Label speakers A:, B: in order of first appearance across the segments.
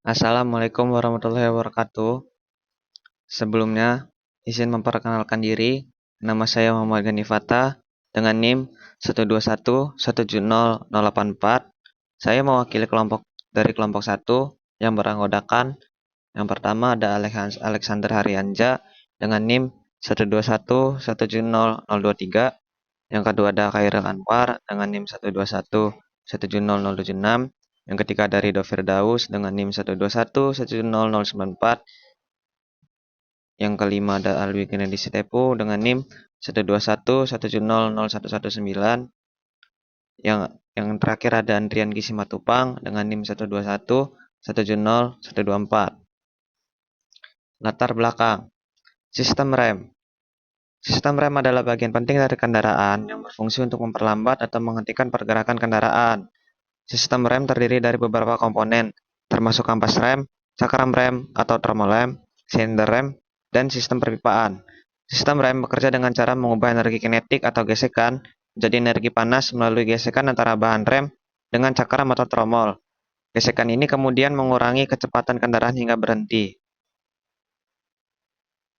A: Assalamualaikum warahmatullahi wabarakatuh. Sebelumnya, izin memperkenalkan diri. Nama saya Muhammad Gani Fatah dengan NIM 121170084. Saya mewakili kelompok dari kelompok 1 yang beranggotakan yang pertama ada Alexander Haryanja dengan NIM 121170023. Yang kedua ada Khairil Anwar dengan NIM 121170076. Yang ketiga dari Dovir Daus dengan NIM 121170094. Yang kelima ada Alwi Kennedy Sitepu dengan NIM 121170019. Yang terakhir ada Andrian Kisimatupang dengan NIM 121170124. Latar belakang. Sistem rem. Sistem rem adalah bagian penting dari kendaraan yang berfungsi untuk memperlambat atau menghentikan pergerakan kendaraan. Sistem rem terdiri dari beberapa komponen, termasuk kampas rem, cakram rem atau tromolem, silinder rem, dan sistem perpipaan. Sistem rem bekerja dengan cara mengubah energi kinetik atau gesekan menjadi energi panas melalui gesekan antara bahan rem dengan cakram atau tromol. Gesekan ini kemudian mengurangi kecepatan kendaraan hingga berhenti.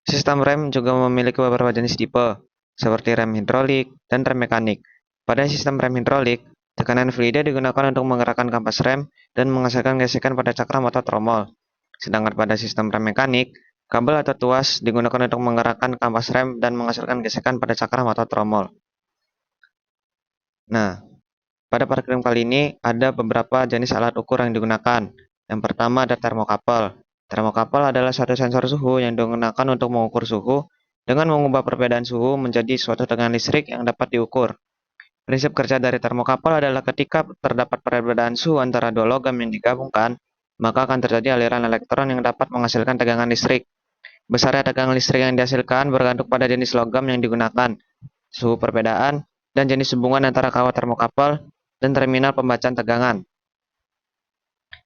A: Sistem rem juga memiliki beberapa jenis tipe, seperti rem hidrolik dan rem mekanik. Pada sistem rem hidrolik, tekanan fluida digunakan untuk menggerakkan kampas rem dan menghasilkan gesekan pada cakram atau tromol. Sedangkan pada sistem rem mekanik, kabel atau tuas digunakan untuk menggerakkan kampas rem dan menghasilkan gesekan pada cakram atau tromol. Nah, pada paragraf kali ini ada beberapa jenis alat ukur yang digunakan. Yang pertama ada termokapel. Termokapel adalah suatu sensor suhu yang digunakan untuk mengukur suhu dengan mengubah perbedaan suhu menjadi suatu tegangan listrik yang dapat diukur. Prinsip kerja dari termokapel adalah ketika terdapat perbedaan suhu antara dua logam yang digabungkan, maka akan terjadi aliran elektron yang dapat menghasilkan tegangan listrik. Besarnya tegangan listrik yang dihasilkan bergantung pada jenis logam yang digunakan, suhu perbedaan, dan jenis hubungan antara kawat termokapel dan terminal pembacaan tegangan.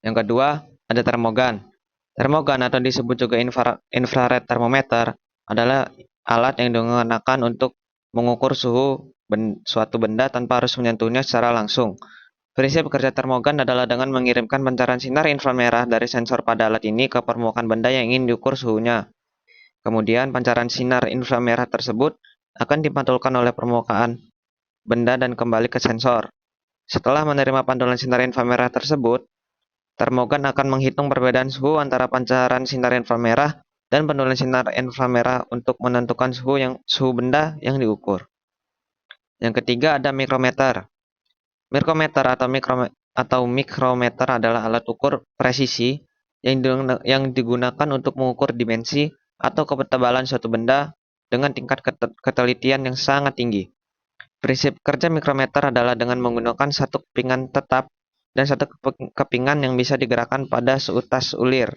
A: Yang kedua, ada termogan. Termogan atau disebut juga infrared thermometer adalah alat yang digunakan untuk mengukur suhu suatu benda tanpa harus menyentuhnya secara langsung. Prinsip kerja termogan adalah dengan mengirimkan pancaran sinar inframerah dari sensor pada alat ini ke permukaan benda yang ingin diukur suhunya. Kemudian pancaran sinar inframerah tersebut akan dipantulkan oleh permukaan benda dan kembali ke sensor. Setelah menerima pantulan sinar inframerah tersebut, termogan akan menghitung perbedaan suhu antara pancaran sinar inframerah dan pantulan sinar inframerah untuk menentukan suhu benda yang diukur. Yang ketiga ada mikrometer. Mikrometer atau mikrometer adalah alat ukur presisi yang digunakan untuk mengukur dimensi atau ketebalan suatu benda dengan tingkat ketelitian yang sangat tinggi. Prinsip kerja mikrometer adalah dengan menggunakan satu kepingan tetap dan satu kepingan yang bisa digerakkan pada seutas ulir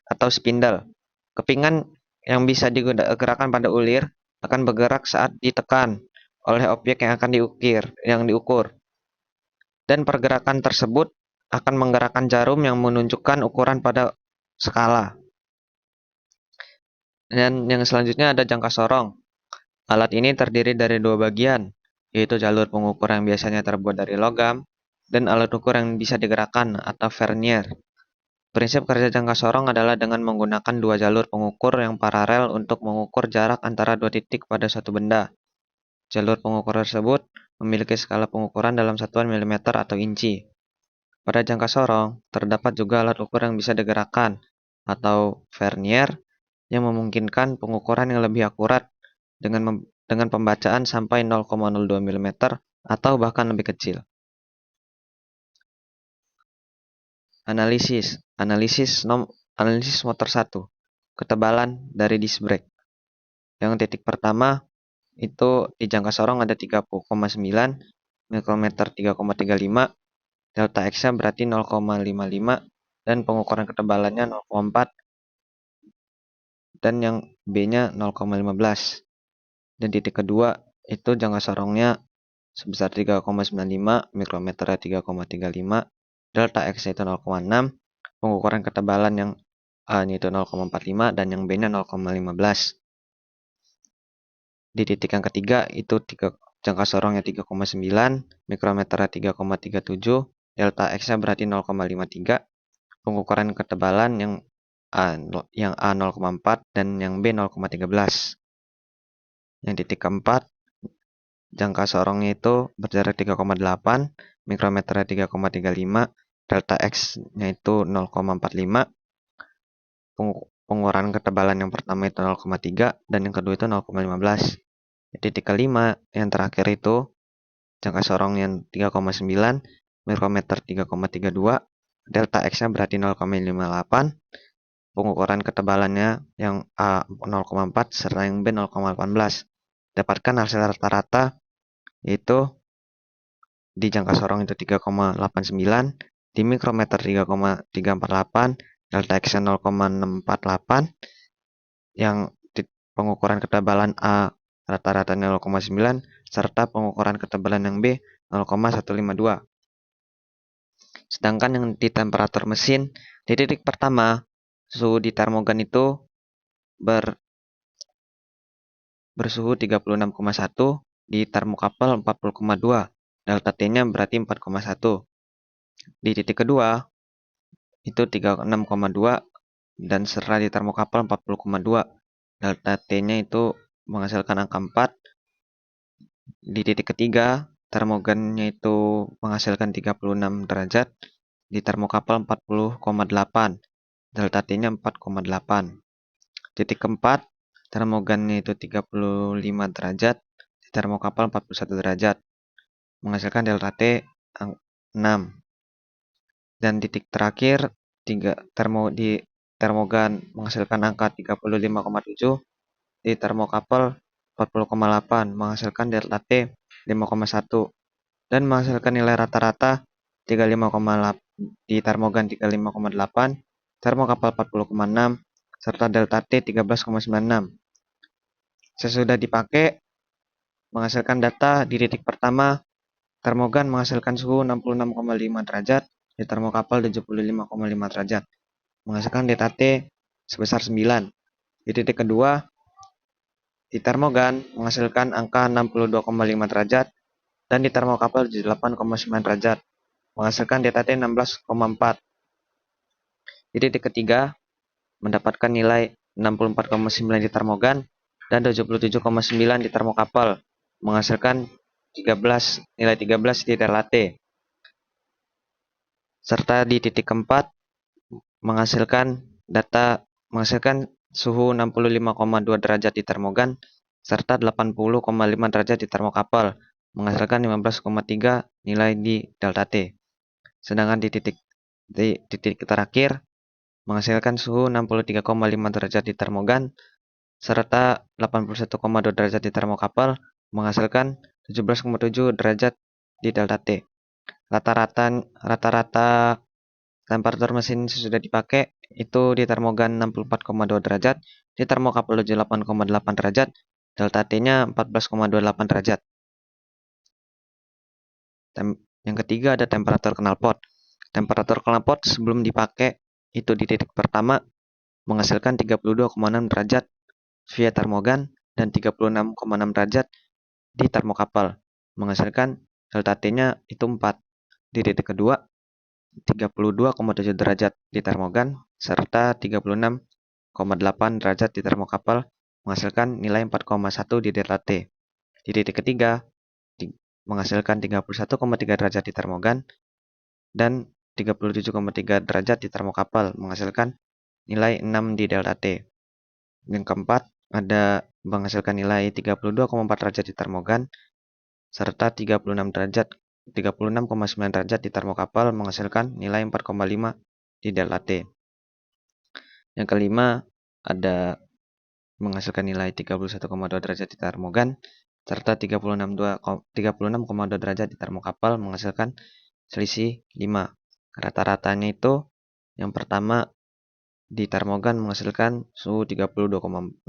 A: atau spindle. Kepingan yang bisa digerakkan pada ulir akan bergerak saat ditekan oleh objek yang akan diukur. Dan pergerakan tersebut akan menggerakkan jarum yang menunjukkan ukuran pada skala. Dan yang selanjutnya ada jangka sorong. Alat ini terdiri dari dua bagian, yaitu jalur pengukur yang biasanya terbuat dari logam dan alat ukur yang bisa digerakkan atau vernier. Prinsip kerja jangka sorong adalah dengan menggunakan dua jalur pengukur yang paralel untuk mengukur jarak antara dua titik pada suatu benda. Jalur pengukur tersebut memiliki skala pengukuran dalam satuan milimeter atau inci. Pada jangka sorong, terdapat juga alat ukur yang bisa digerakkan atau vernier yang memungkinkan pengukuran yang lebih akurat dengan pembacaan sampai 0,02 mm atau bahkan lebih kecil. Analisis motor 1. Ketebalan dari disc brake. Yang titik pertama itu di jangka sorong ada 30,9, mikrometer 3,35, delta X-nya berarti 0,55 dan pengukuran ketebalannya 0,4 dan yang B-nya 0,15. Dan titik kedua itu jangka sorongnya sebesar 3,95, mikrometer 3,35, delta X itu 0,6, pengukuran ketebalan yang A itu 0,45 dan yang B-nya 0,15. Di titik yang ketiga itu jangka sorongnya 3,9, mikrometer 3,37, delta X-nya berarti 0,53, pengukuran ketebalan yang A 0,4 dan yang B 0,13. Yang titik keempat, jangka sorongnya itu berjarak 3,8, mikrometernya 3,35, delta X-nya itu 0,45, pengukuran ketebalan yang pertama itu 0,3 dan yang kedua itu 0,15. Titik kelima, yang terakhir itu jangka sorong yang 3,9, mikrometer 3,32, delta X-nya berarti 0,58, pengukuran ketebalannya yang A 0,4 serta yang B 0,18. Dapatkan hasil rata-rata yaitu di jangka sorong itu 3,89, di mikrometer 3,348, delta X 0,648, yang pengukuran ketebalan A rata-rata 0,9, serta pengukuran ketebalan yang B 0,152. Sedangkan yang di temperatur mesin, di titik pertama, suhu di termogan itu bersuhu 36,1, di termokapel 40,2, delta T-nya berarti 4,1. Di titik kedua, itu 36,2 dan serta di termokapel 40,2. Delta T-nya itu menghasilkan angka 4. Di titik ketiga, termogannya itu menghasilkan 36 derajat. Di termokapel 40,8. Delta T-nya 4,8. Titik keempat, termogannya itu 35 derajat. Di termokapel 41 derajat. Menghasilkan delta T 6. Dan titik terakhir, di termogan menghasilkan angka 35,7, di termokapel 40,8 menghasilkan delta T 5,1 dan menghasilkan nilai rata-rata 35,8 di termogan 35,8, termokapel 40,6 serta delta T 13,96. Sesudah dipakai menghasilkan data di titik pertama, termogan menghasilkan suhu 66,5 derajat, di termokapel 75,5 derajat, menghasilkan delta T sebesar 9. Di titik kedua, di termogan menghasilkan angka 62,5 derajat dan di termokapel 8,9 derajat, menghasilkan delta T 16,4. Di titik ketiga, mendapatkan nilai 64,9 di termogan dan 77,9 di termokapel, menghasilkan nilai 13 di delta T. Serta di titik keempat, menghasilkan suhu 65,2 derajat di termogan serta 80,5 derajat di termokapel, menghasilkan 15,3 nilai di delta T. Sedangkan di titik terakhir menghasilkan suhu 63,5 derajat di termogan serta 81,2 derajat di termokapel, menghasilkan 17,7 derajat di delta T. Rata-rata temperatur mesin sudah dipakai itu di termogan 64,2 derajat, di termokapel 78,8 derajat, delta T-nya 14,28 derajat. Yang ketiga ada temperatur knalpot. Temperatur knalpot sebelum dipakai itu di titik pertama menghasilkan 32,6 derajat via termogan dan 36,6 derajat di termokapel, menghasilkan delta T-nya itu 4. Di titik kedua 32,7 derajat di termogan serta 36,8 derajat di termokapel, menghasilkan nilai 4,1 di delta T. Di titik ketiga menghasilkan 31,3 derajat di termogan dan 37,3 derajat di termokapel, menghasilkan nilai 6 di delta T. Yang keempat ada menghasilkan nilai 32,4 derajat di termogan serta 36,9 derajat di termokapel, menghasilkan nilai 4,5 di delta T. Yang kelima ada menghasilkan nilai 31,2 derajat di termogan serta 36,2 derajat di termokapel, menghasilkan selisih 5. Rata-ratanya itu yang pertama di termogan menghasilkan suhu 32,04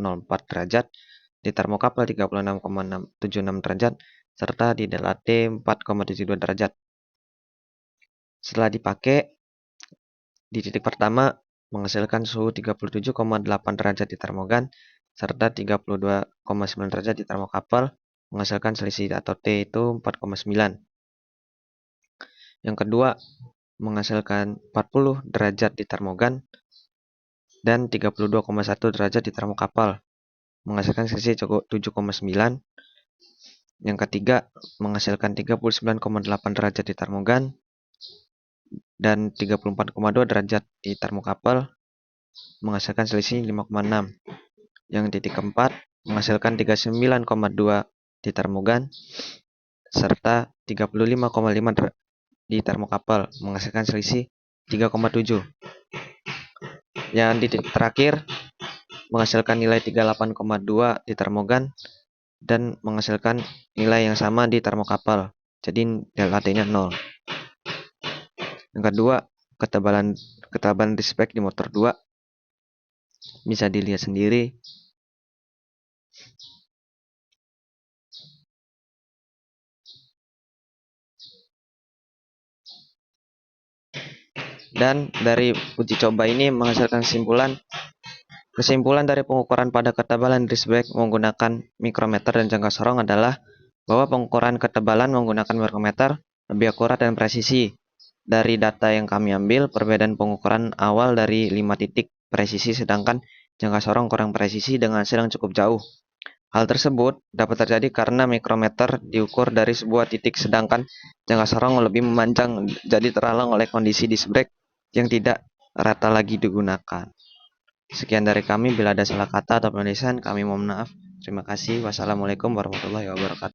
A: derajat, di termokapel 36,76 derajat, serta di delta T 4,72 derajat. Setelah dipakai, di titik pertama menghasilkan suhu 37,8 derajat di termogan, serta 32,9 derajat di termokapel, menghasilkan selisih atau T itu 4,9. Yang kedua, menghasilkan 40 derajat di termogan dan 32,1 derajat di termokapal, menghasilkan selisih 7,9. Yang ketiga, menghasilkan 39,8 derajat di termogan dan 34,2 derajat di termokapal, menghasilkan selisih 5,6. Yang titik keempat, menghasilkan 39,2 di termogan serta 35,5 di termokapal, menghasilkan selisih 3,7. Yang titik terakhir, menghasilkan nilai 38,2 di termogan dan menghasilkan nilai yang sama di termokapal. Jadi delta T-nya 0. Yang kedua, ketebalan dispek di motor 2 bisa dilihat sendiri. Dan dari uji coba ini menghasilkan kesimpulan dari pengukuran pada ketebalan dispek menggunakan mikrometer dan jangka sorong adalah bahwa pengukuran ketebalan menggunakan mikrometer lebih akurat dan presisi. Dari data yang kami ambil, perbedaan pengukuran awal dari 5 titik presisi sedangkan jangka sorong kurang presisi dengan hasil yang cukup jauh. Hal tersebut dapat terjadi karena mikrometer diukur dari sebuah titik sedangkan jangka sorong lebih memanjang, jadi terhalang oleh kondisi disc brake yang tidak rata lagi digunakan. Sekian dari kami, bila ada salah kata atau penulisan kami mohon maaf. Terima kasih. Wassalamualaikum warahmatullahi wabarakatuh.